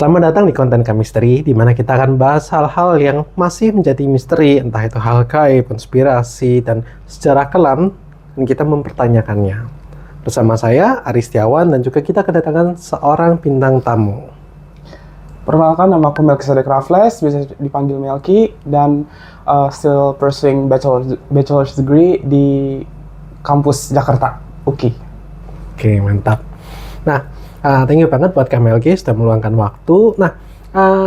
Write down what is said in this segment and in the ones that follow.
Selamat datang di konten Chemistry, di mana kita akan bahas hal-hal yang masih menjadi misteri, entah itu hal gaib, konspirasi, dan sejarah kelam, dan kita mempertanyakannya. Bersama saya, Aris Setiawan, dan juga kita kedatangan seorang bintang tamu. Perkenalkan, nama aku Melkisedek Raffles, bisa dipanggil Melki, dan still pursuing bachelor's degree di kampus Jakarta, UKI. Oke, mantap. Nah, thank you banget buat Kak Melki sudah meluangkan waktu. Nah,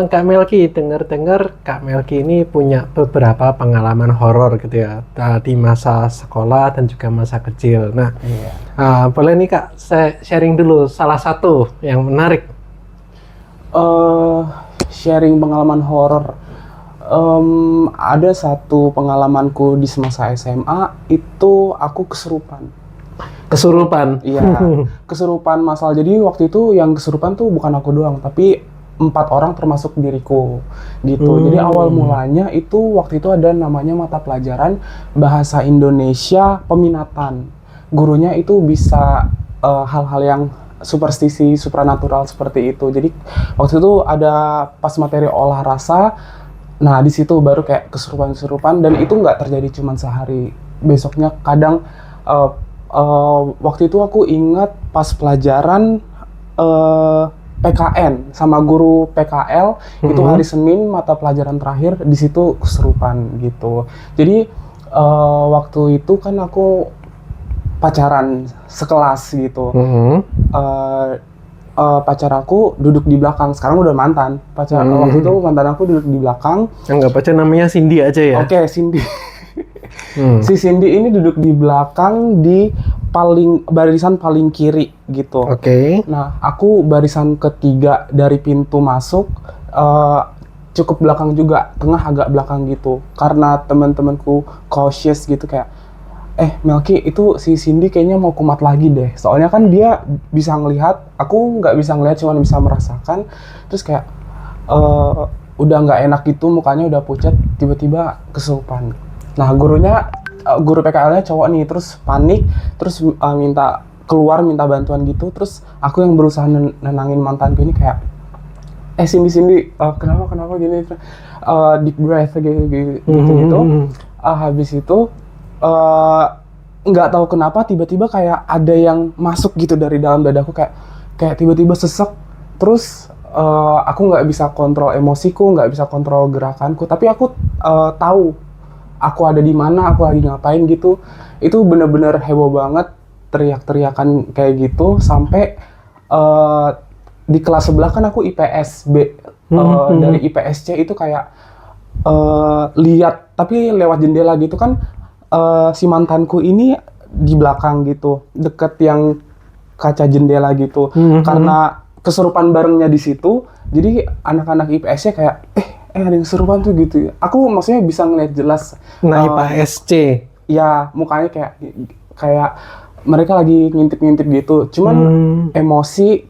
Kak Melki, dengar-dengar Kak Melki ini punya beberapa pengalaman horor gitu ya, di masa sekolah dan juga masa kecil. Nah, boleh nih Kak, saya sharing dulu salah satu yang menarik. Sharing pengalaman horor. Ada satu pengalamanku di semasa SMA, itu aku kesurupan. Kesurupan? Iya, kesurupan masal. Jadi waktu itu yang kesurupan tuh bukan aku doang, tapi 4 orang termasuk diriku gitu. Jadi awal mulanya itu waktu itu ada namanya mata pelajaran bahasa Indonesia peminatan. Gurunya itu bisa hal-hal yang superstisi, supranatural seperti itu. Jadi waktu itu ada pas materi olah rasa. Nah di situ baru kayak kesurupan-kesurupan, dan itu nggak terjadi cuma sehari. Besoknya kadang waktu itu aku ingat pas pelajaran PKN sama guru PKL, itu hari Senin mata pelajaran terakhir, di situ kesurupan gitu. Jadi waktu itu kan aku pacaran sekelas gitu. Pacar aku duduk di belakang, sekarang udah mantan. Waktu itu mantan aku duduk di belakang. Anggap aja namanya Cindy aja ya. Oke, Cindy. Si Cindy ini duduk di belakang di barisan paling kiri gitu. Oke. Nah, aku barisan ketiga dari pintu masuk, cukup belakang juga, tengah agak belakang gitu. Karena teman-temanku cautious gitu kayak, Melki, itu si Cindy kayaknya mau kumat lagi deh. Soalnya kan dia bisa ngelihat, aku nggak bisa ngelihat, cuma bisa merasakan. Terus kayak udah nggak enak gitu, mukanya udah pucat, tiba-tiba kesurupan. Nah, guru PKL-nya cowok nih, terus panik, terus minta bantuan gitu. Terus aku yang berusaha nenangin mantanku ini kayak, Cindy, kenapa gini? Deep breath gitu. Habis itu nggak tahu kenapa tiba-tiba kayak ada yang masuk gitu dari dalam dadaku, kayak tiba-tiba sesek. Terus aku nggak bisa kontrol emosiku, nggak bisa kontrol gerakanku, tapi aku tahu aku ada di mana, aku lagi ngapain gitu. Itu bener-bener heboh banget, teriak-teriakan kayak gitu, sampai di kelas sebelah kan aku IPS B, dari IPS C itu kayak lihat, tapi lewat jendela gitu kan, si mantanku ini di belakang gitu, deket yang kaca jendela gitu. Karena kesurupan barengnya di situ, jadi anak-anak IPS-nya kayak, ada yang kesurupan tuh gitu. Aku maksudnya bisa ngeliat jelas. Nah, IPS C. Ya, mukanya kayak mereka lagi ngintip-ngintip gitu. Cuman emosi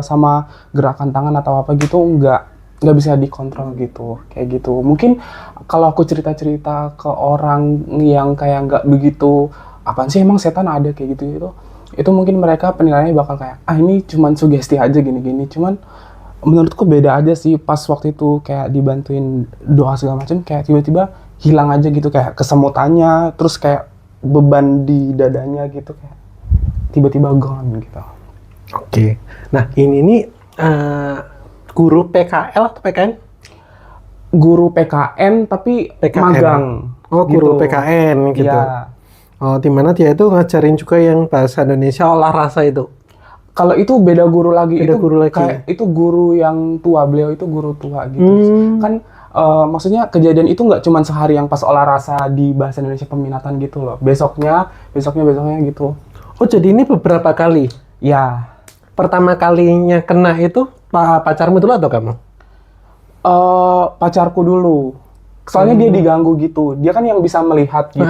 sama gerakan tangan atau apa gitu nggak bisa dikontrol gitu, kayak gitu. Mungkin kalau aku cerita-cerita ke orang yang kayak nggak begitu, apaan sih emang setan ada kayak gitu, itu mungkin mereka penilaiannya bakal kayak, ini cuman sugesti aja gini-gini. Cuman menurutku beda aja sih pas waktu itu kayak dibantuin doa segala macam, kayak tiba-tiba hilang aja gitu, kayak kesemutannya, terus kayak beban di dadanya gitu, kayak tiba-tiba gone gitu. Oke. Nah, ini nih guru PKL atau PKN? Guru PKN tapi PKN. magang. Oh, guru gitu. PKN gitu. Ya. Oh, dimana dia itu ngajarin juga yang bahasa Indonesia olah rasa itu. Kalau itu beda guru lagi. Kayak itu guru yang tua, beliau itu guru tua gitu. Kan maksudnya kejadian itu nggak cuma sehari yang pas olah rasa di bahasa Indonesia peminatan gitu loh. Besoknya gitu. Oh, jadi ini beberapa kali? Ya. Pertama kalinya kena itu pacarmu dulu atau kamu? Pacarku dulu. Soalnya dia diganggu gitu. Dia kan yang bisa melihat gitu.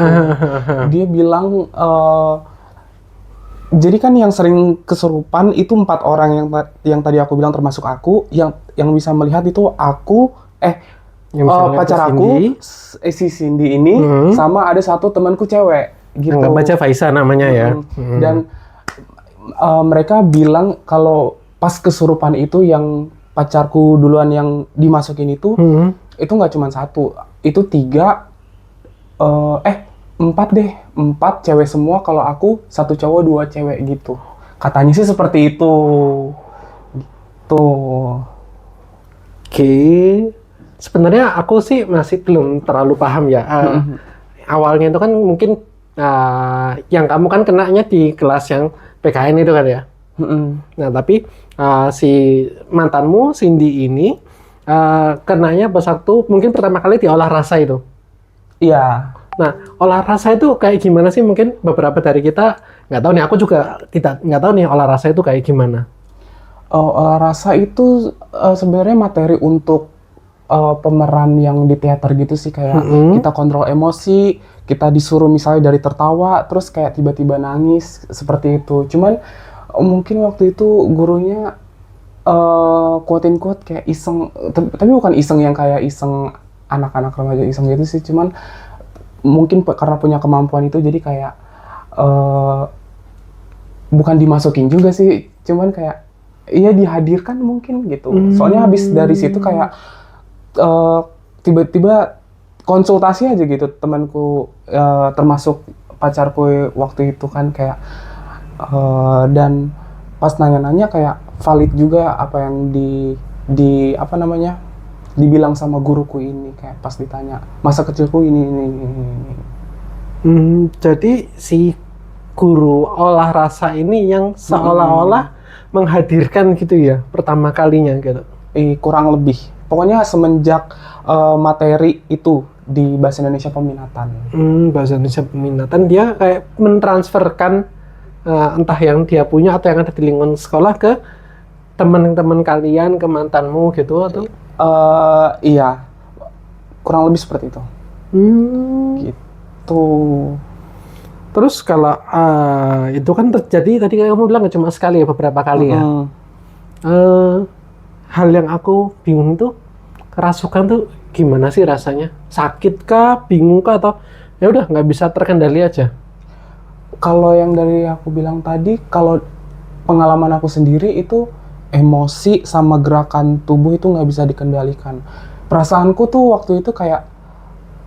Dia bilang, jadi kan yang sering kesurupan itu 4 orang yang tadi aku bilang termasuk aku, yang bisa melihat itu aku, pacar aku, si Cindy ini, sama ada satu temanku cewek gitu. Nggak baca Faisa namanya ya. Dan mereka bilang kalau pas kesurupan itu yang pacarku duluan yang dimasukin itu nggak cuma satu, itu 3, 4 deh, 4 cewek semua, kalau aku 1 cowok 2 cewek gitu. Katanya sih seperti itu. Gitu. Oke. Sebenarnya aku sih masih belum terlalu paham ya. Awalnya itu kan mungkin yang kamu kan kenanya di kelas yang PKN itu kan ya. Nah, tapi si mantanmu Cindy ini kenanya pas waktu mungkin pertama kali di olah rasa itu. Iya. Nah, olah rasa itu kayak gimana sih? Mungkin beberapa dari kita nggak tahu nih. Aku juga nggak tahu nih olah rasa itu kayak gimana. Olah rasa itu sebenarnya materi untuk pemeran yang di teater gitu sih, kayak kita kontrol emosi, kita disuruh misalnya dari tertawa, terus kayak tiba-tiba nangis seperti itu. Cuman mungkin waktu itu gurunya quote-in-quote kayak iseng, tapi bukan iseng yang kayak iseng anak-anak remaja iseng gitu sih, cuman mungkin karena punya kemampuan itu jadi kayak bukan dimasukin juga sih, cuman kayak iya dihadirkan mungkin gitu. Soalnya habis dari situ kayak tiba-tiba konsultasi aja gitu temanku, termasuk pacarku waktu itu kan, kayak dan pas nanya-nanya kayak valid juga apa yang apa namanya dibilang sama guruku ini, kayak pas ditanya masa kecilku ini. Jadi si guru olah rasa ini yang seolah-olah menghadirkan gitu ya pertama kalinya gitu. Kurang lebih. Pokoknya semenjak materi itu di Bahasa Indonesia Peminatan. Bahasa Indonesia Peminatan dia kayak mentransferkan entah yang dia punya atau yang ada di lingkungan sekolah ke teman-teman kalian, ke mantanmu gitu atau? Iya, kurang lebih seperti itu. Gitu. Terus kalau itu kan terjadi tadi kamu bilang nggak cuma sekali ya, beberapa kali ya. Hal yang aku bingung tuh, kerasukan tuh gimana sih rasanya? Sakit kah, bingung kah, atau ya udah nggak bisa terkendali aja? Kalau yang dari aku bilang tadi, kalau pengalaman aku sendiri itu emosi sama gerakan tubuh itu nggak bisa dikendalikan. Perasaanku tuh waktu itu kayak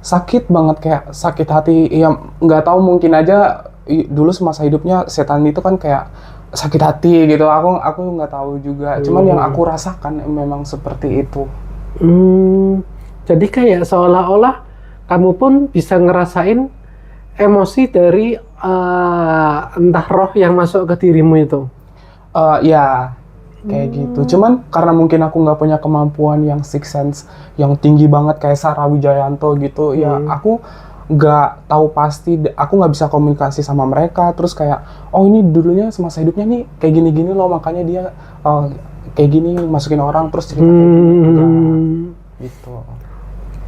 sakit banget, kayak sakit hati. Ya nggak tahu, mungkin aja dulu semasa hidupnya setan itu kan kayak sakit hati gitu. Aku nggak tahu juga. Cuman yang aku rasakan memang seperti itu. Jadi kayak seolah-olah kamu pun bisa ngerasain emosi dari entah roh yang masuk ke dirimu itu. Ya kayak gitu. Cuman karena mungkin aku nggak punya kemampuan yang sixth sense yang tinggi banget kayak Sarah Wijayanto gitu, ya aku nggak tahu pasti, aku nggak bisa komunikasi sama mereka. Terus kayak, oh ini dulunya semasa hidupnya nih kayak gini-gini loh, makanya dia kayak gini masukin orang terus cerita kayak gini. Gitu.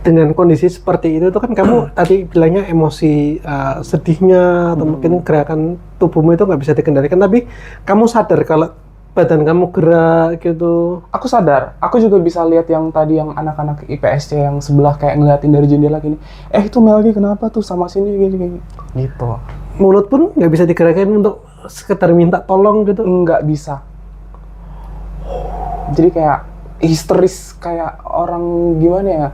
Dengan kondisi seperti itu tuh kan kamu tadi bilangnya emosi sedihnya atau mungkin gerakan tubuhmu itu nggak bisa dikendalikan, tapi kamu sadar kalau badan kamu gerak gitu. Aku sadar, aku juga bisa lihat yang tadi yang anak-anak IPSC yang sebelah kayak ngeliatin dari jendela gini. Itu Melgi kenapa tuh sama sini gini. Gitu. Mulut pun nggak bisa digerakkan untuk sekedar minta tolong gitu? Nggak bisa. Jadi kayak histeris, kayak orang gimana ya,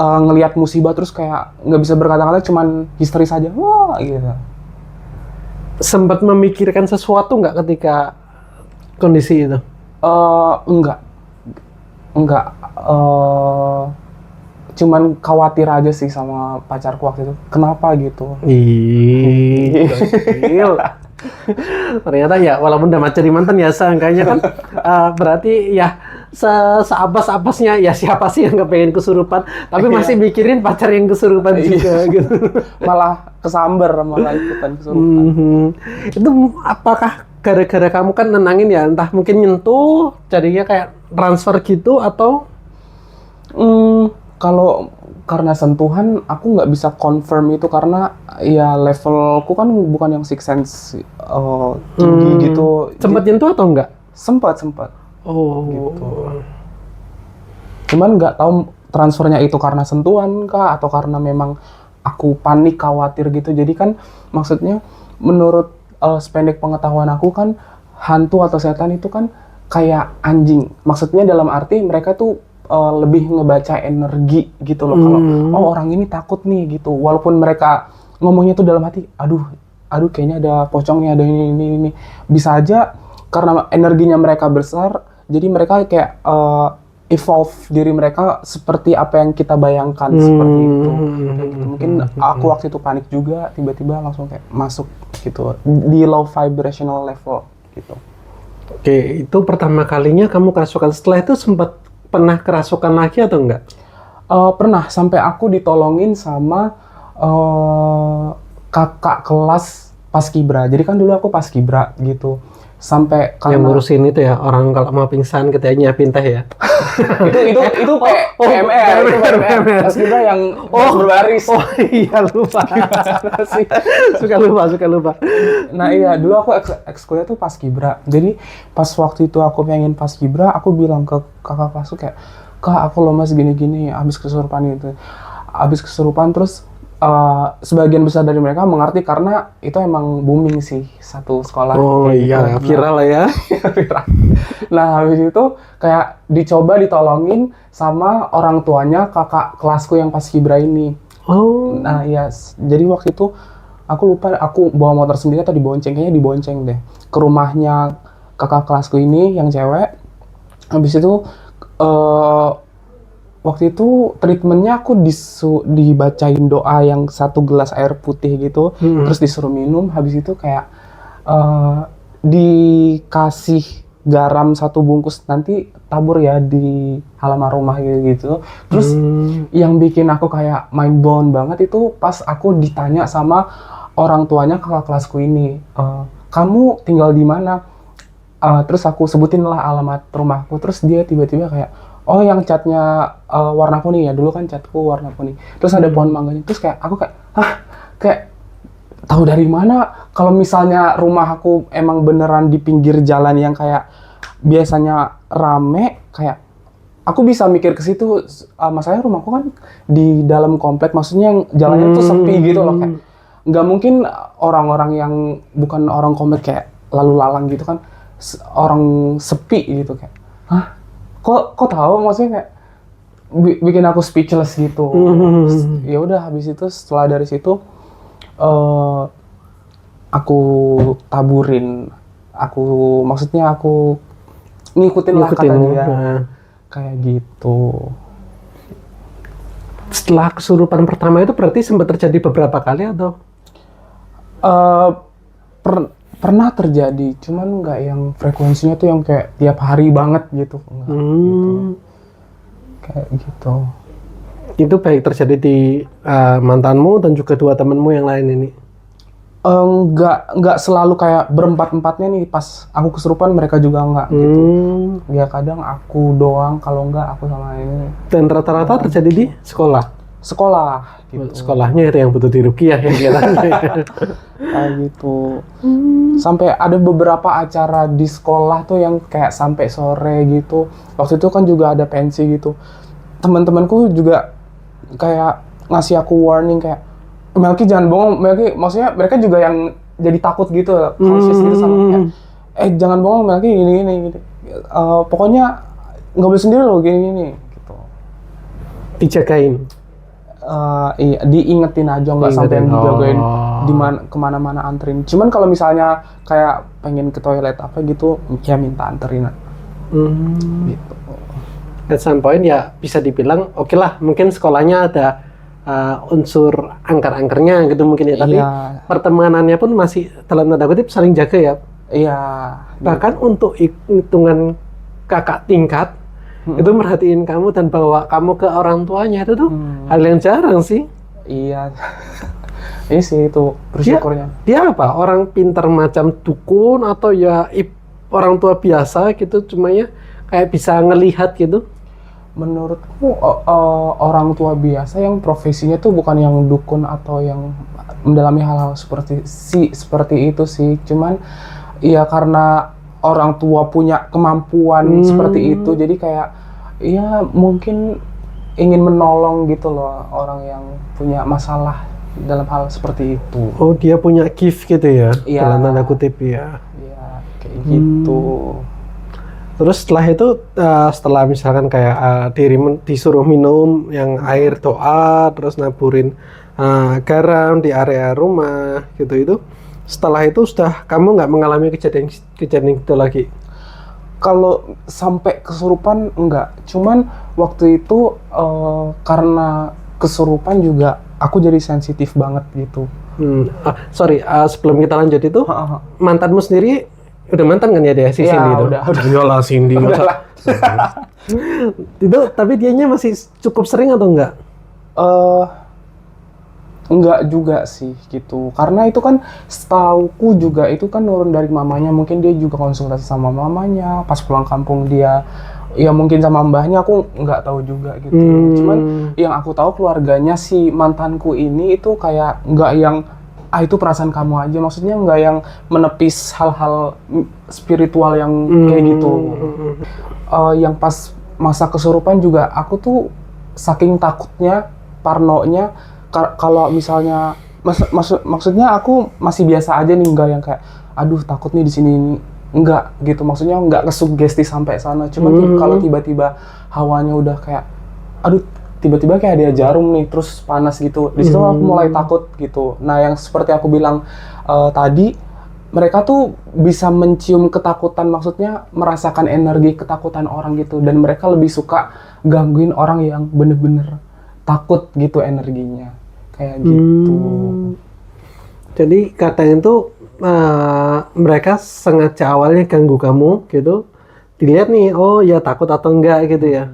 ngelihat musibah terus kayak nggak bisa berkata-kata, cuman histeris aja. Wah gitu. Sempat memikirkan sesuatu nggak ketika kondisi itu? Enggak. Cuman khawatir aja sih sama pacarku waktu itu. Kenapa gitu? Gokil. Ternyata ya, walaupun udah cari mantan ya seenggaknya kan berarti ya seabas-abasnya ya siapa sih yang kepengen kesurupan, tapi masih mikirin pacar yang kesurupan juga gitu. Malah kesamber, malah ikutan kesurupan. Itu apakah gara-gara kamu kan nenangin ya, entah mungkin nyentuh jadinya kayak transfer gitu atau? Kalau karena sentuhan aku nggak bisa confirm itu, karena ya levelku kan bukan yang sixth sense tinggi gitu. Sempat nyentuh atau enggak? Sempat. Oh. Gitu. Cuman nggak tahu transfernya itu karena sentuhan kah atau karena memang aku panik khawatir gitu. Jadi kan maksudnya menurut sependek pengetahuan aku kan, hantu atau setan itu kan kayak anjing. Maksudnya dalam arti mereka tuh lebih ngebaca energi gitu loh. Kalau oh orang ini takut nih gitu. Walaupun mereka ngomongnya tuh dalam hati, aduh kayaknya ada pocongnya, ada ini. Bisa aja karena energinya mereka besar, jadi mereka kayak evolve diri mereka seperti apa yang kita bayangkan seperti itu. Kayak gitu. Mungkin aku waktu itu panik juga, tiba-tiba langsung kayak masuk gitu di low vibrational level gitu. Oke, itu pertama kalinya kamu kerasukan. Setelah itu sempat pernah kerasukan lagi atau enggak? Pernah, sampai aku ditolongin sama kakak kelas paskibra. Jadi kan dulu aku paskibra gitu. Sampai Yang karena ngurusin itu ya, orang kalau mau pingsan kita nyiapin teh ya. itu PMR, itu PMR. Paskibra yang berbaris. Oh iya, lupa. Suka lupa. Nah iya, dulu aku ekskulnya tuh paskibra. Jadi pas waktu itu aku pengen paskibra, aku bilang ke kakak kelasku kayak, "Kak, aku lemas gini-gini, habis kesurupan gitu." Habis kesurupan terus sebagian besar dari mereka mengerti karena itu emang booming sih satu sekolah. Oh kayak iya, gitu. viral lah ya. Viral. Nah habis itu kayak dicoba ditolongin sama orang tuanya kakak kelasku yang paskibra ini. Oh. Nah ya, jadi waktu itu aku lupa aku bawa motor sendiri atau dibonceng, kayaknya dibonceng deh ke rumahnya kakak kelasku ini yang cewek. Habis itu waktu itu treatmentnya aku dibacain doa yang 1 gelas air putih gitu, terus disuruh minum. Habis itu kayak dikasih garam 1 bungkus, nanti tabur ya di halaman rumah gitu. Terus yang bikin aku kayak mind blown banget itu pas aku ditanya sama orang tuanya kakak kelasku ini, kamu tinggal di mana? Terus aku sebutin lah alamat rumahku, terus dia tiba-tiba kayak, oh yang catnya warna kuning ya, dulu kan catku warna kuning. Terus ada pohon mangganya, terus kayak aku kayak tahu dari mana kalau misalnya rumah aku emang beneran di pinggir jalan yang kayak biasanya rame, kayak aku bisa mikir ke situ. Masalahnya rumahku kan di dalam komplek, maksudnya yang jalannya tuh sepi gitu loh, kayak nggak mungkin orang-orang yang bukan orang komplek kayak lalu lalang gitu kan, orang sepi gitu kayak, hah? Kok tahu, maksudnya kayak bikin aku speechless gitu. Ya udah, habis itu setelah dari situ aku taburin, maksudnya aku ngikutin lah kata dia. Kayak gitu. Setelah kesurupan pertama itu berarti sempat terjadi beberapa kali atau? Pernah terjadi, cuman nggak yang frekuensinya tuh yang kayak tiap hari banget gitu. Gitu. Kayak gitu. Itu baik terjadi di mantanmu dan juga 2 temanmu yang lain ini? Nggak selalu kayak berempat-empatnya nih, pas aku kesurupan mereka juga nggak gitu. Ya kadang aku doang, kalau nggak aku sama ini. Dan rata-rata terjadi di sekolah Gitu. Sekolahnya itu yang butuh diruqyah ya Kayak gitu. Sampai ada beberapa acara di sekolah tuh yang kayak sampai sore gitu. Waktu itu kan juga ada pensi gitu. Teman-temanku juga kayak ngasih aku warning kayak, Melki jangan bohong, Melki, maksudnya mereka juga yang jadi takut gitu, cautious gitu sama kayak, jangan bohong Melki gini. Pokoknya nggak boleh sendiri loh gini gitu. Dijagain. Iya, diingetin aja, nggak sampai yang dijagain kemana-mana anterin. Cuman kalau misalnya kayak pengen ke toilet apa gitu, ya minta anterin. Gitu. At some point ya bisa dibilang oke lah, mungkin sekolahnya ada unsur angker-angkernya gitu mungkin ya, tapi pertemanannya pun masih dalam tanda kutip saling jaga ya. Iya. Bahkan untuk hitungan kakak tingkat itu merhatiin kamu dan bawa kamu ke orang tuanya, itu tuh hal yang jarang sih. Iya. Ini sih itu bersyukurnya. Dia apa? Orang pintar macam dukun atau ya orang tua biasa gitu, cuma ya kayak bisa ngelihat gitu? Menurutku orang tua biasa yang profesinya tuh bukan yang dukun atau yang mendalami hal-hal seperti itu sih. Cuman ya karena orang tua punya kemampuan seperti itu, jadi kayak ya mungkin ingin menolong gitu loh orang yang punya masalah dalam hal seperti itu. Oh, dia punya gift gitu ya? Iya. Dalam tanda kutip ya. Iya, kayak gitu. Terus setelah itu, setelah misalkan kayak disuruh minum yang air doa, terus naburin garam di area rumah gitu itu. Setelah itu sudah kamu nggak mengalami kejadian itu lagi? Kalau sampai kesurupan enggak, cuman waktu itu karena kesurupan juga aku jadi sensitif banget gitu. Sorry, sebelum kita lanjut itu, mantanmu sendiri udah mantan kan ya dia si Iya, Cindy itu? udah. Iyalah Cindy. Udah masa- lah. Itu tapi dianya masih cukup sering atau enggak? Eh, enggak juga sih gitu, karena itu kan setauku juga itu kan nurun dari mamanya, mungkin dia juga konsultasi sama mamanya, pas pulang kampung dia ya mungkin sama mbahnya, aku nggak tahu juga gitu. Cuman yang aku tahu keluarganya si mantanku ini itu kayak nggak yang itu perasaan kamu aja, maksudnya nggak yang menepis hal-hal spiritual yang kayak gitu. Yang pas masa kesurupan juga aku tuh saking takutnya, parnonya, kalau misalnya maksudnya aku masih biasa aja nih, nggak yang kayak aduh takut nih di sini, enggak gitu, maksudnya nggak kesugesti sampai sana. Cuman kalau tiba-tiba hawanya udah kayak aduh tiba-tiba kayak ada jarum nih terus panas gitu, di situ aku mulai takut gitu. Nah yang seperti aku bilang tadi, mereka tuh bisa mencium ketakutan, maksudnya merasakan energi ketakutan orang gitu, dan mereka lebih suka gangguin orang yang bener-bener takut gitu energinya kayak gitu. Jadi kadang itu mereka sengaja awalnya ganggu kamu gitu, dilihat nih oh ya takut atau enggak gitu ya.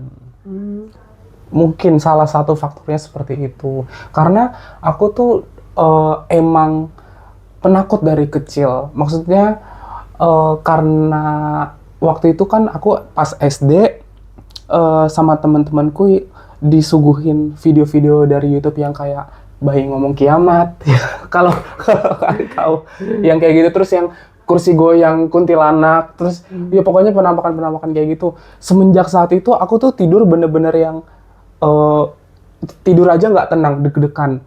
Mungkin salah satu faktornya seperti itu, karena aku tuh emang penakut dari kecil, maksudnya karena waktu itu kan aku pas SD sama teman-temanku disuguhin video-video dari YouTube yang kayak bayi ngomong kiamat, kalau kalian tahu yang kayak gitu, terus yang kursi goyang kuntilanak, terus ya pokoknya penampakan-penampakan kayak gitu. Semenjak saat itu aku tuh tidur bener-bener yang tidur aja nggak tenang, deg-degan.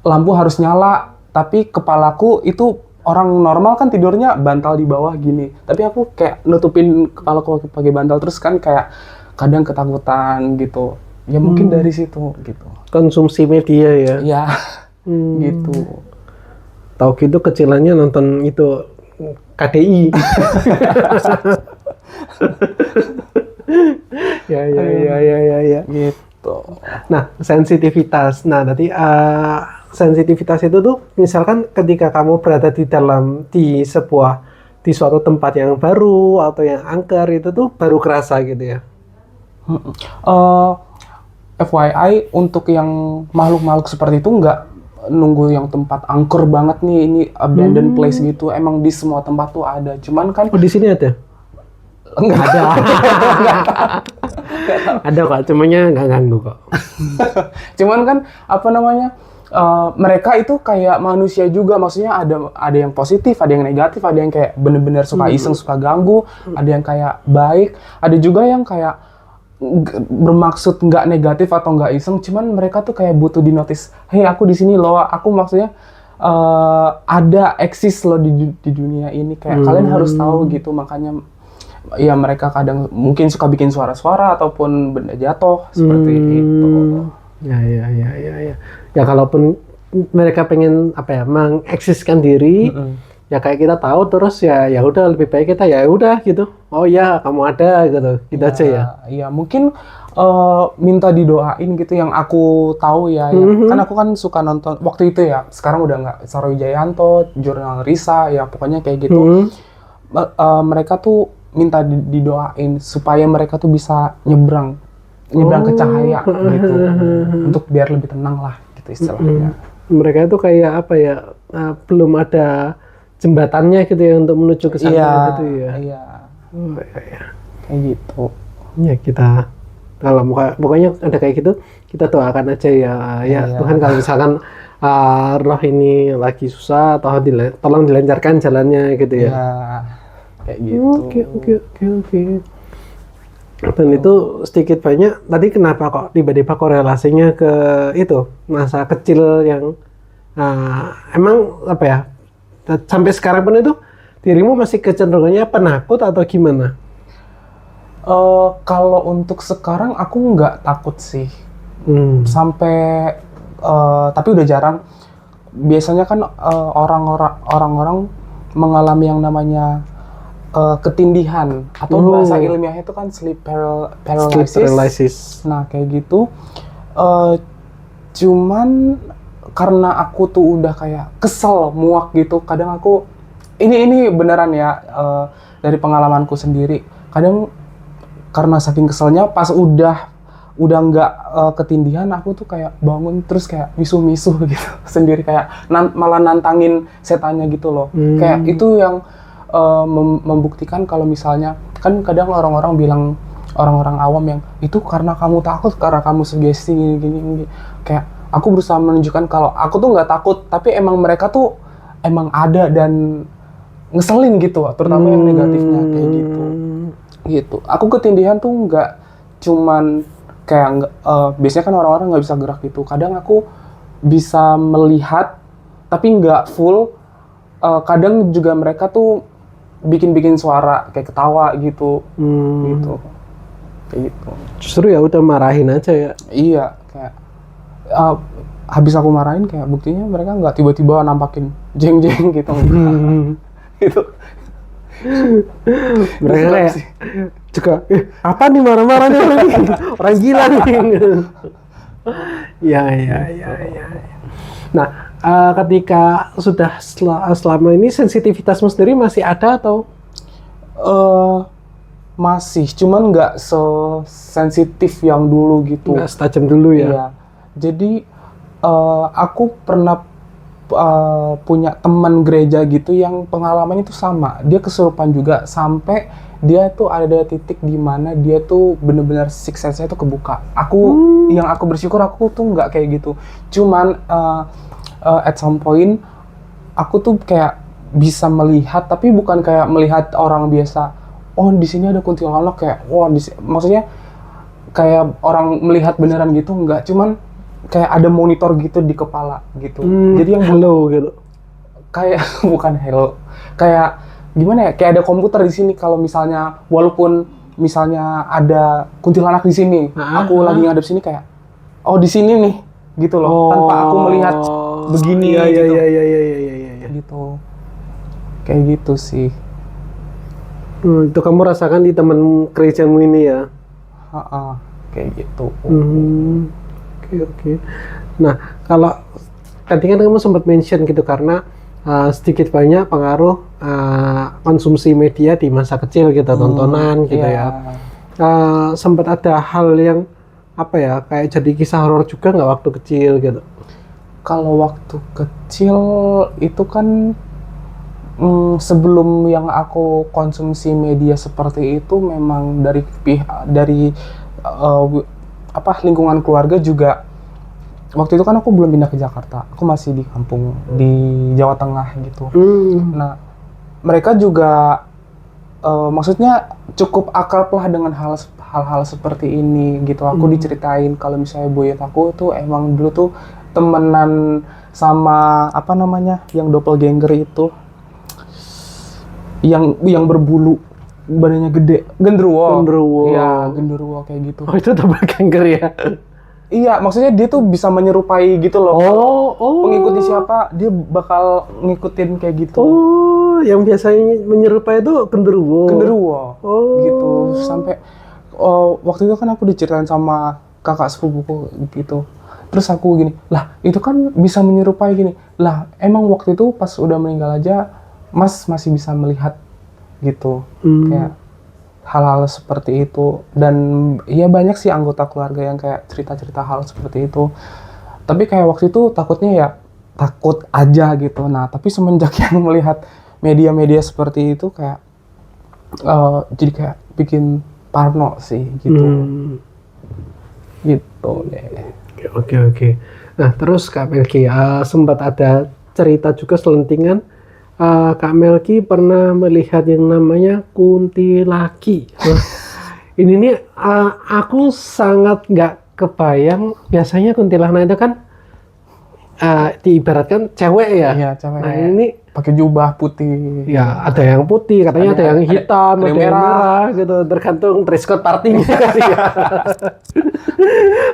Lampu harus nyala, tapi kepalaku itu orang normal kan tidurnya bantal di bawah gini, tapi aku kayak nutupin kepalaku pakai bantal, terus kan kayak kadang ketakutan gitu. Ya mungkin dari situ gitu. Konsumsi media ya. Ya gitu. Tahu gitu kecilannya nonton itu KDI. ya. Gitu. Nah, sensitivitas. Nah, nanti sensitivitas itu tuh misalkan ketika kamu berada di suatu tempat yang baru atau yang angker, itu tuh baru kerasa gitu ya. FYI untuk yang makhluk-makhluk seperti itu nggak nunggu yang tempat angker banget nih, ini abandoned place gitu. Emang di semua tempat tuh ada. Cuman kan Oh, di sini ada? nggak ada. Ada kok, cumanya nggak ganggu kok. Cuman kan apa namanya, mereka itu kayak manusia juga, maksudnya ada yang positif, ada yang negatif, ada yang kayak bener-bener suka iseng, suka ganggu, ada yang kayak baik, ada juga yang kayak bermaksud nggak negatif atau nggak iseng, cuman mereka tuh kayak butuh di notice, hey aku di sini loh, aku maksudnya ada eksis loh di dunia ini, kayak kalian harus tahu gitu. Makanya ya mereka kadang mungkin suka bikin suara-suara ataupun benda jatuh seperti itu. Ya. Ya kalaupun mereka pengen mengeksiskan diri, ya kayak kita tahu terus ya udah lebih baik kita ya udah gitu. Oh ya kamu ada gitu aja ya. Iya mungkin minta didoain gitu, yang aku tahu ya. Kan aku kan suka nonton waktu itu ya. Sekarang udah nggak, Saro Wijayanto, Jurnal Risa, ya pokoknya kayak gitu. Mereka tuh minta didoain supaya mereka tuh bisa nyebrang ke cahaya gitu, untuk biar lebih tenang lah gitu istilahnya. Mereka tuh kayak apa ya, belum ada jembatannya gitu ya untuk menuju ke sana gitu ya. Iya. Kayak gitu. Ya kita kalau pokoknya ada kayak gitu, kita doakan aja ya. Ya Tuhan, kalau misalkan roh ini lagi susah, atau tolong dilancarkan jalannya gitu ya. Kayak gitu. Oke. Dan itu sedikit banyak tadi kenapa kok tiba-tiba korelasinya ke itu masa kecil yang emang apa ya, sampai sekarang pun itu dirimu masih kecenderungannya penakut atau gimana? Kalau untuk sekarang aku nggak takut sih. Sampai tapi udah jarang. Biasanya kan orang-orang mengalami yang namanya ketindihan atau bahasa ilmiahnya itu kan sleep paralysis. Sleep paralysis. Nah kayak gitu. Cuman karena aku tuh udah kayak kesel, muak gitu. Kadang aku ini beneran ya dari pengalamanku sendiri. Kadang karena saking keselnya pas udah nggak ketindihan, aku tuh kayak bangun terus kayak misuh-misuh gitu sendiri, kayak malah nantangin setannya gitu loh. Kayak itu yang membuktikan kalau misalnya kan kadang orang-orang bilang, orang-orang awam yang itu karena kamu takut, karena kamu sugesti gini. Kayak aku berusaha menunjukkan kalau aku tuh nggak takut, tapi emang mereka tuh emang ada dan ngeselin gitu, terutama yang negatifnya kayak gitu. Aku ketindihan tuh nggak cuman kayak biasanya kan orang-orang nggak bisa gerak gitu. Kadang aku bisa melihat tapi nggak full. Kadang juga mereka tuh bikin suara kayak ketawa gitu. Gitu. Kayak gitu. Justru ya udah marahin aja ya. Iya, kayak habis aku marahin kayak buktinya mereka nggak tiba-tiba nampakin jeng-jeng gitu. Gitu. Mereka kayak juga apa nih marah-marahnya orang gila nih. Ya. Nah, ketika sudah selama ini sensitivitasmu sendiri masih ada atau? Masih, cuman nggak sesensitif yang dulu gitu. Nggak setajam dulu ya? Iya. Jadi aku pernah punya teman gereja gitu yang pengalamannya itu sama. Dia kesurupan juga sampai dia tuh ada titik di mana dia tuh bener-bener sixth sense-nya tuh kebuka. Yang aku bersyukur aku tuh nggak kayak gitu. Cuman at some point aku tuh kayak bisa melihat, tapi bukan kayak melihat orang biasa. Oh di sini ada kuntilanak, kayak wah maksudnya kayak orang melihat beneran gitu, nggak. Cuman kayak ada monitor gitu di kepala gitu. Jadi yang hello gitu. Kayak bukan hello. Kayak gimana ya? Kayak ada komputer di sini, kalau misalnya walaupun misalnya ada kuntilanak di sini, aku lagi ngadep sini kayak oh di sini nih gitu loh. Tanpa aku melihat begini gitu. Iya. Gitu. Kayak gitu sih. Itu kamu rasakan di teman gerejamu ini ya? Kayak gitu. Oke. Nah, kalau tadi kan kamu sempat mention gitu karena sedikit banyak pengaruh konsumsi media di masa kecil gitu, tontonan gitu ya. Sempat ada hal yang apa ya, kayak jadi kisah horor juga nggak waktu kecil gitu? Kalau waktu kecil itu kan sebelum yang aku konsumsi media seperti itu memang dari lingkungan keluarga juga. Waktu itu kan aku belum pindah ke Jakarta, aku masih di kampung di Jawa Tengah gitu. Nah mereka juga maksudnya cukup akrab lah dengan hal-hal seperti ini gitu. Aku diceritain kalau misalnya buyut aku tuh emang dulu tuh temenan sama apa namanya yang doppelganger itu, yang berbulu, badannya gede, genderuwo. Iya, genderuwo kayak gitu. Oh, itu doppelganger ya? Iya, maksudnya dia tuh bisa menyerupai gitu loh. Pengikutnya siapa, dia bakal ngikutin kayak gitu. Oh, yang biasanya menyerupai itu genderuwo. Gitu. Sampai waktu itu kan aku diceritain sama kakak sepupuku gitu. Terus aku gini, lah itu kan bisa menyerupai gini. Lah emang waktu itu pas udah meninggal aja, Mas masih bisa melihat gitu. Kayak hal-hal seperti itu. Dan ya banyak sih anggota keluarga yang kayak cerita-cerita hal seperti itu. Tapi kayak waktu itu takutnya ya takut aja gitu. Nah tapi semenjak yang melihat media-media seperti itu kayak jadi kayak bikin parno sih gitu. Gitu deh. Oke. Nah terus Kak Melki, sempat ada cerita juga selentingan Kak Melki pernah melihat yang namanya kuntilaki. Ini nih aku sangat nggak kebayang. Biasanya kuntilanak itu kan diibaratkan cewek ya. Iya, cewek. Nah ini pakai jubah putih. Ya, ada yang putih, katanya ada yang hitam, ada yang merah gitu, tergantung dress code partinya kali ya.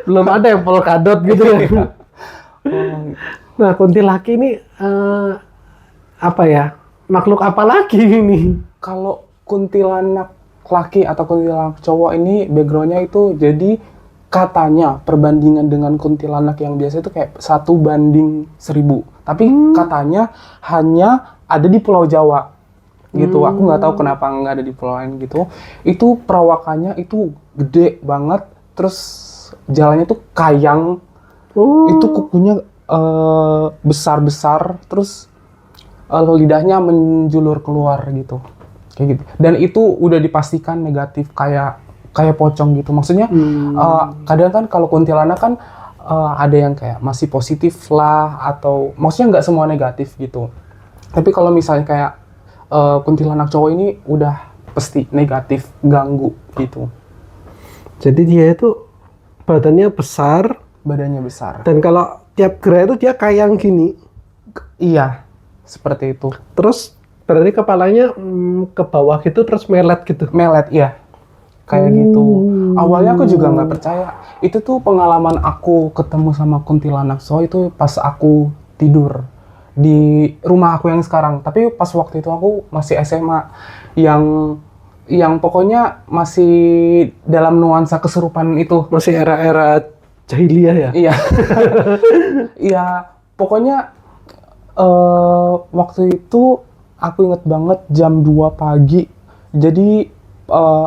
Belum ada yang polkadot gitu ya. Nah, kuntilanak ini apa ya? Makhluk apa lagi ini? Kalau kuntilanak laki atau kuntilanak cowok ini backgroundnya itu jadi katanya perbandingan dengan kuntilanak yang biasa itu kayak 1:1000. Tapi katanya hanya ada di Pulau Jawa gitu. Aku nggak tahu kenapa nggak ada di pulau lain gitu. Itu perawakannya itu gede banget, terus jalannya tuh kayang. Itu kukunya besar-besar, terus lidahnya menjulur keluar gitu. Kayak gitu. Dan itu udah dipastikan negatif kayak pocong gitu. Maksudnya kadang kan kalau kuntilanak kan ada yang kayak masih positif lah, atau maksudnya nggak semua negatif gitu. Tapi kalau misalnya kayak kuntilanak cowok ini udah pasti negatif, ganggu gitu. Jadi dia itu badannya besar, dan kalau tiap gerak itu dia kayang gini. Iya, seperti itu. Terus berarti kepalanya ke bawah gitu, terus melet gitu. Melet, iya. Kayak gitu. Awalnya aku juga nggak percaya. Itu tuh pengalaman aku ketemu sama kuntilanak cowok itu pas aku tidur di rumah aku yang sekarang. Tapi pas waktu itu aku masih SMA, yang pokoknya masih dalam nuansa kesurupan itu. Masih era-era jahiliyah ya? Iya. Iya, pokoknya waktu itu aku inget banget jam 2 pagi. Jadi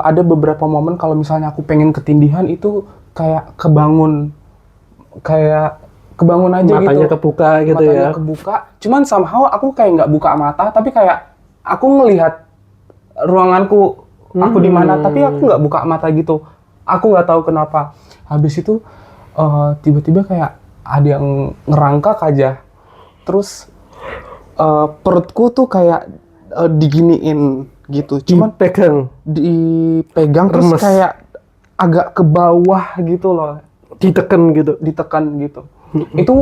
ada beberapa momen kalau misalnya aku pengen ketindihan itu kayak kebangun aja matanya gitu. Matanya kebuka gitu ya? Matanya kebuka. Cuman somehow aku kayak nggak buka mata, tapi kayak aku ngelihat ruanganku, aku di mana, tapi aku nggak buka mata gitu. Aku nggak tahu kenapa. Habis itu tiba-tiba kayak ada yang ngerangkak aja. Terus perutku tuh kayak diginiin gitu. Cuman dipegang terus kayak agak ke bawah gitu loh. Ditekan gitu. Itu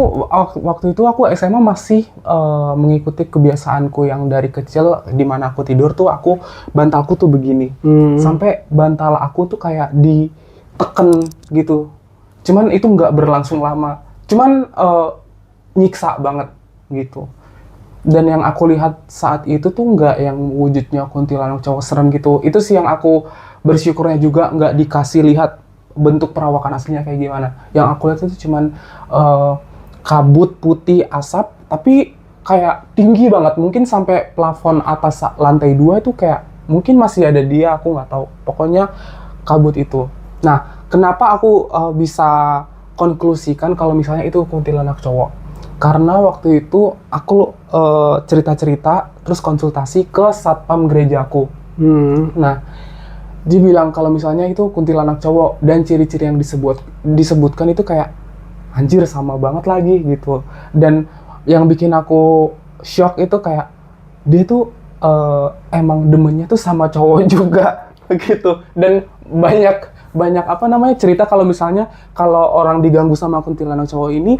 waktu itu aku SMA masih mengikuti kebiasaanku yang dari kecil, di mana aku tidur tuh bantalku tuh begini. Sampai bantal aku tuh kayak ditekan gitu. Cuman itu nggak berlangsung lama. Cuman nyiksa banget gitu. Dan yang aku lihat saat itu tuh nggak yang wujudnya kuntilanak cowok serem gitu. Itu sih yang aku bersyukurnya juga, nggak dikasih lihat bentuk perawakan aslinya kayak gimana. Yang aku lihat itu cuman kabut putih asap, tapi kayak tinggi banget. Mungkin sampai plafon atas lantai 2 itu kayak mungkin masih ada dia, aku nggak tahu. Pokoknya kabut itu. Nah, kenapa aku bisa konklusikan kalau misalnya itu kuntilanak cowok? Karena waktu itu aku cerita-cerita terus konsultasi ke satpam gerejaku. Nah, dia bilang kalau misalnya itu kuntilanak cowok dan ciri-ciri yang disebutkan itu kayak anjir sama banget lagi gitu. Dan yang bikin aku shock itu kayak dia tuh emang demennya tuh sama cowok juga gitu. Dan banyak apa namanya cerita kalau misalnya kalau orang diganggu sama kuntilanak cowok ini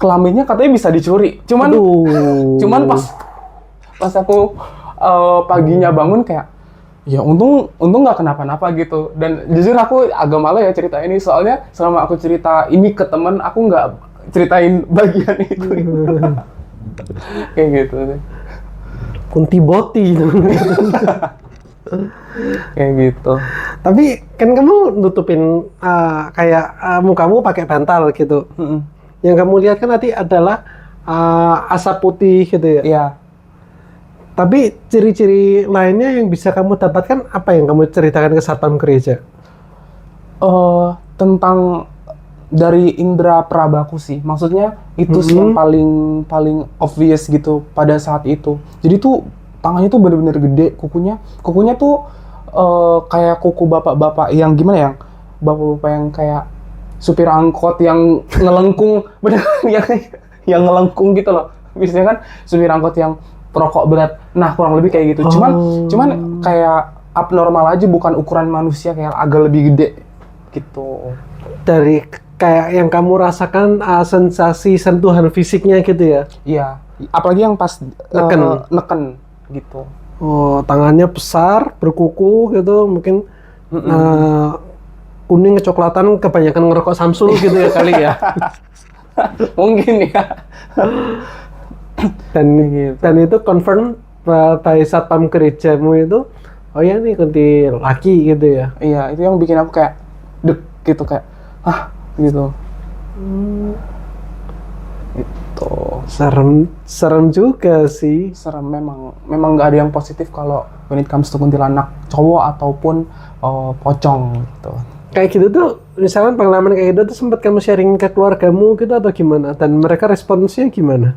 kelaminnya katanya bisa dicuri. Cuman pas aku paginya bangun kayak ya untung nggak kenapa-napa gitu. Dan jujur aku agak malu ya cerita ini, soalnya selama aku cerita ini ke temen aku nggak ceritain bagian itu. Kayak gitu sih. Kuntiboti. Kayak gitu. Tapi kan kamu nutupin kayak mukamu pakai bantal gitu. Yang kamu lihat kan nanti adalah asap putih gitu ya? Iya. Tapi ciri-ciri lainnya yang bisa kamu dapatkan apa yang kamu ceritakan ke satpam gereja? Tentang dari indera perabaku sih. Maksudnya itu sih yang paling obvious gitu pada saat itu. Jadi tuh tangannya tuh bener-bener gede, kukunya tuh kayak kuku bapak-bapak yang gimana ya? Bapak-bapak yang kayak supir angkot yang ngelengkung, bener yang ngelengkung gitu loh. Biasanya kan supir angkot yang perokok berat. Nah, kurang lebih kayak gitu. Cuman kayak abnormal aja, bukan ukuran manusia, kayak agak lebih gede gitu. Dari kayak yang kamu rasakan sensasi sentuhan fisiknya gitu ya? Iya. Apalagi yang pas Neken. neken gitu. Oh, tangannya besar, berkuku gitu, mungkin kuning kecoklatan, kebanyakan ngerokok Samsul gitu ya kali ya. Mungkin ya. Dan Gitu. dan itu confirm by satpam gerejamu itu, oh ya nih kunti laki gitu ya. Iya, itu yang bikin aku kayak deg gitu, kayak gitu. Itu Serem juga sih. serem, memang nggak ada yang positif kalau when it comes to kuntilanak cowok ataupun pocong gitu. Kayak gitu tuh, misalnya pengalaman kayak gitu tuh sempat kamu sharing ke keluargamu gitu atau gimana? Dan mereka responsnya gimana?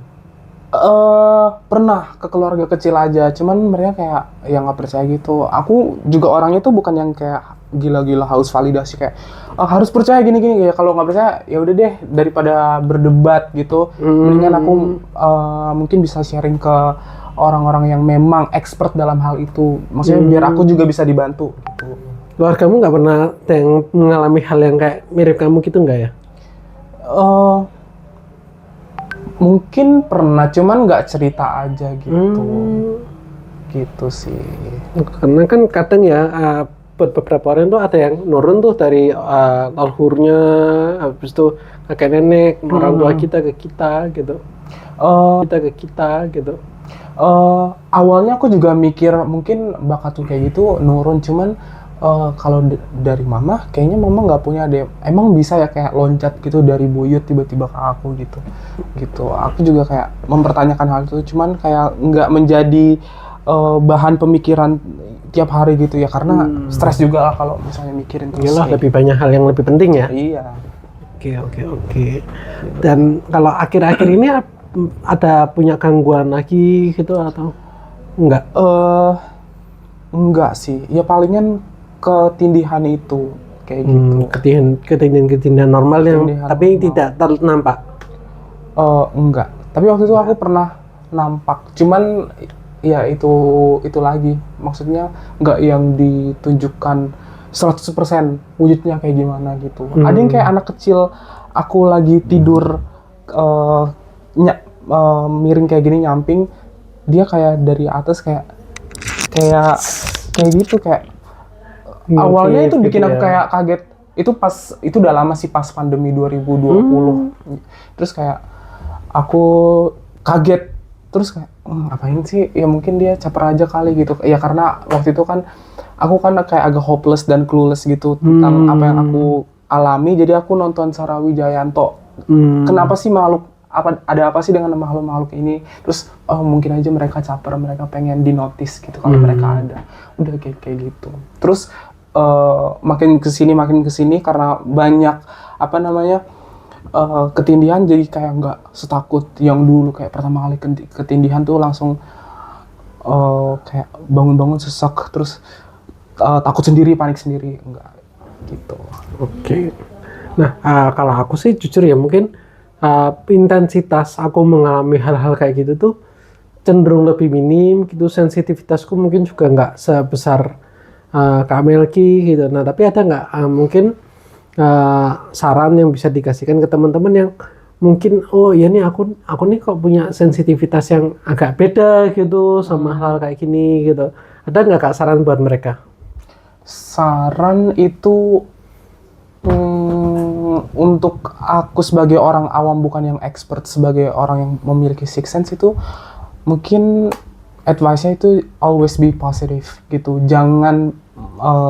Pernah ke keluarga kecil aja, cuman mereka kayak yang nggak percaya gitu. Aku juga orangnya tuh bukan yang kayak gila-gila haus validasi kayak harus percaya gini-gini ya. Kalau nggak percaya ya udah deh, daripada berdebat gitu, mendingan aku mungkin bisa sharing ke orang-orang yang memang expert dalam hal itu. Maksudnya biar aku juga bisa dibantu gitu. Keluargamu nggak pernah ada yang mengalami hal yang kayak mirip kamu gitu nggak ya? Eh, Mungkin pernah, cuman nggak cerita aja gitu. Gitu sih. Karena kan kadang ya, buat beberapa orang tuh ada yang nurun tuh dari leluhurnya, habis itu kakek nenek, orang tua kita ke kita gitu. Kita ke kita gitu. Awalnya aku juga mikir mungkin bakat tuh kayak gitu nurun, cuman kalau dari mama kayaknya mama nggak punya deh. Emang bisa ya kayak loncat gitu dari buyut tiba-tiba ke aku gitu. Aku juga kayak mempertanyakan hal itu, cuman kayak nggak menjadi bahan pemikiran tiap hari gitu ya, karena stres juga lah kalau misalnya mikirin terus. Iyalah, lebih banyak hal yang lebih penting ya. Iya. Oke. Dan kalau akhir-akhir ini ada punya gangguan lagi gitu atau enggak? Enggak sih. Ya palingan ketindihan itu kayak gitu. Ketindihan normal yang Ketindihan tapi normal. tidak nampak. Enggak. Tapi waktu itu aku pernah nampak. Cuman ya itu lagi. Maksudnya enggak yang ditunjukkan 100% wujudnya kayak gimana gitu. Ada yang kayak anak kecil, aku lagi tidur miring kayak gini nyamping, dia kayak dari atas kayak gitu kayak awalnya itu bikin aku kayak kaget. Itu udah lama sih, pas pandemi 2020. Terus kayak aku kaget, terus kayak ngapain sih, ya mungkin dia caper aja kali gitu ya, karena waktu itu kan aku kan kayak agak hopeless dan clueless gitu tentang apa yang aku alami. Jadi aku nonton Sarah Wijayanto, kenapa sih ada apa sih dengan makhluk-makhluk ini, terus mungkin aja mereka caper, mereka pengen dinotis gitu kalau mereka ada, udah kayak gitu. Terus makin kesini karena banyak ketindihan, jadi kayak nggak setakut yang dulu. Kayak pertama kali ketindihan tuh langsung kayak bangun-bangun sesak, terus takut sendiri, panik sendiri, enggak gitu. Oke. Nah, kalau aku sih jujur ya, mungkin intensitas aku mengalami hal-hal kayak gitu tuh cenderung lebih minim gitu. Sensitivitasku mungkin juga nggak sebesar Kak Melki gitu. Nah, tapi ada nggak mungkin saran yang bisa dikasihkan ke teman-teman yang mungkin, oh iya nih aku nih kok punya sensitivitas yang agak beda gitu sama hal kayak gini gitu. Ada nggak Kak saran buat mereka? Saran itu untuk aku sebagai orang awam, bukan yang expert, sebagai orang yang memiliki sixth sense, itu mungkin advice-nya itu always be positive gitu. Jangan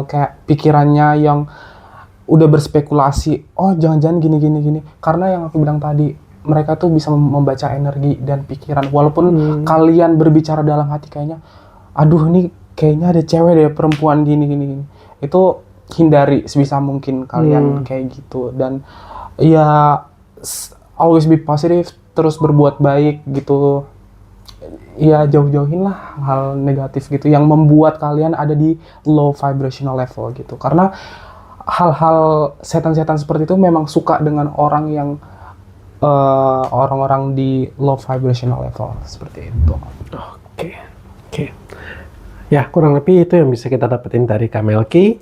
kayak pikirannya yang udah berspekulasi, oh jangan-jangan gini. Karena yang aku bilang tadi, mereka tuh bisa membaca energi dan pikiran. Walaupun kalian berbicara dalam hati kayaknya, aduh ini kayaknya ada cewek deh, perempuan gini. Itu hindari sebisa mungkin kalian kayak gitu. Dan ya always be positive, terus berbuat baik gitu. Ya jauh-jauhin lah hal negatif gitu yang membuat kalian ada di low vibrational level gitu. Karena hal-hal setan-setan seperti itu memang suka dengan orang yang orang-orang di low vibrational level seperti itu. Oke. Ya, kurang lebih itu yang bisa kita dapetin dari Kak Melki.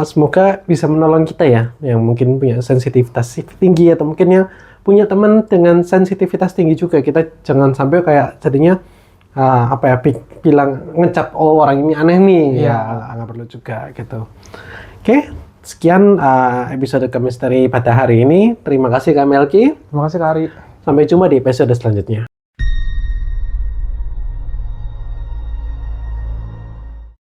Semoga bisa menolong kita ya, yang mungkin punya sensitivitas tinggi atau mungkin yang punya teman dengan sensitivitas tinggi juga. Kita jangan sampai kayak jadinya bilang ngecap orang ini aneh nih. Iya. Ya nggak perlu juga gitu. Oke, sekian episode ke misteri pada hari ini. Terima kasih Kak Melki. Terima kasih Kak Ari. Sampai jumpa di episode selanjutnya.